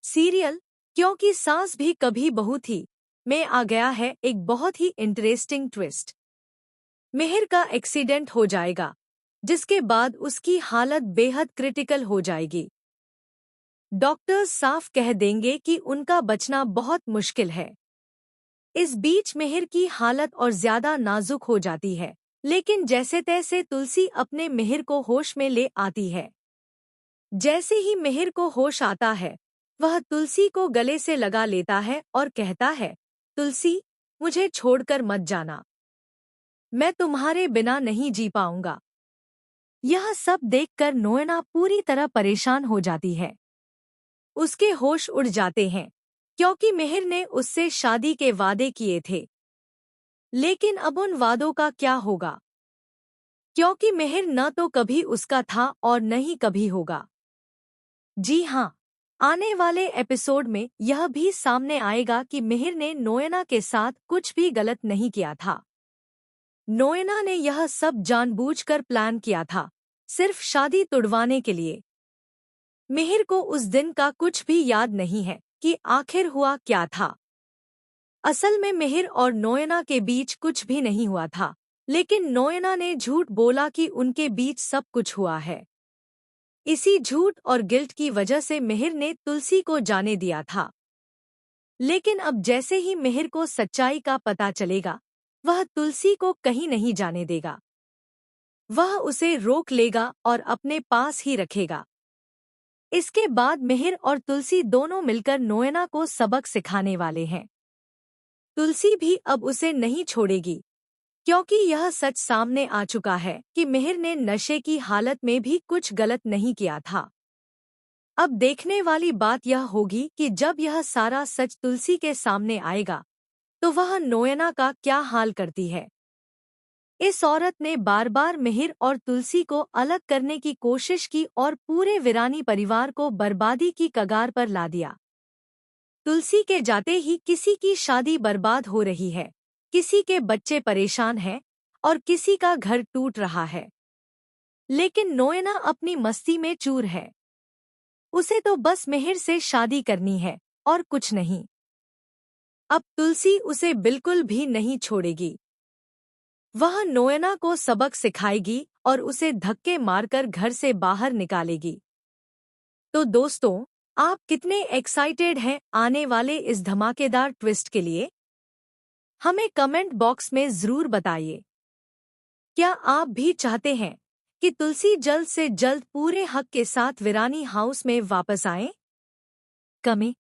Serial क्योंकि सास भी कभी बहू थी में आ गया है एक बहुत ही इंटरेस्टिंग ट्विस्ट। मिहिर का एक्सीडेंट हो जाएगा जिसके बाद उसकी हालत बेहद क्रिटिकल हो जाएगी। डॉक्टर्स साफ कह देंगे कि उनका बचना बहुत मुश्किल है। इस बीच मिहिर की हालत और ज्यादा नाजुक हो जाती है, लेकिन जैसे तैसे तुलसी अपने मिहिर को होश में ले आती है। जैसे ही मिहिर को होश आता है, वह तुलसी को गले से लगा लेता है और कहता है, तुलसी, मुझे छोड़कर मत जाना। मैं तुम्हारे बिना नहीं जी पाऊंगा। यह सब देखकर नोएना पूरी तरह परेशान हो जाती है। उसके होश उड़ जाते हैं क्योंकि मिहिर ने उससे शादी के वादे किए थे। लेकिन अब उन वादों का क्या होगा, क्योंकि मिहिर न तो कभी उसका था और न ही कभी होगा। जी हाँ, आने वाले एपिसोड में यह भी सामने आएगा कि मिहिर ने नोएना के साथ कुछ भी गलत नहीं किया था। नोएना ने यह सब जानबूझकर प्लान किया था, सिर्फ शादी तुड़वाने के लिए। मिहिर को उस दिन का कुछ भी याद नहीं है कि आखिर हुआ क्या था। असल में मिहिर और नोएना के बीच कुछ भी नहीं हुआ था, लेकिन नोएना ने झूठ बोला कि उनके बीच सब कुछ हुआ है। इसी झूठ और गिल्ट की वजह से मिहिर ने तुलसी को जाने दिया था। लेकिन अब जैसे ही मिहिर को सच्चाई का पता चलेगा, वह तुलसी को कहीं नहीं जाने देगा। वह उसे रोक लेगा और अपने पास ही रखेगा। इसके बाद मिहिर और तुलसी दोनों मिलकर नोएना को सबक सिखाने वाले हैं। तुलसी भी अब उसे नहीं छोड़ेगी, क्योंकि यह सच सामने आ चुका है कि मिहिर ने नशे की हालत में भी कुछ गलत नहीं किया था। अब देखने वाली बात यह होगी कि जब यह सारा सच तुलसी के सामने आएगा, तो वह नोएना का क्या हाल करती है। इस औरत ने बार बार मिहिर और तुलसी को अलग करने की कोशिश की और पूरे वीरानी परिवार को बर्बादी की कगार पर ला दिया। तुलसी के जाते ही किसी की शादी बर्बाद हो रही है, किसी के बच्चे परेशान हैं और किसी का घर टूट रहा है। लेकिन नोएना अपनी मस्ती में चूर है। उसे तो बस मिहिर से शादी करनी है और कुछ नहीं। अब तुलसी उसे बिल्कुल भी नहीं छोड़ेगी। वह नोएना को सबक सिखाएगी और उसे धक्के मारकर घर से बाहर निकालेगी। तो दोस्तों, आप कितने एक्साइटेड हैं आने वाले इस धमाकेदार ट्विस्ट के लिए? हमें कमेंट बॉक्स में ज़रूर बताइए। क्या आप भी चाहते हैं कि तुलसी जल्द से जल्द पूरे हक के साथ वीरानी हाउस में वापस आए? कमेंट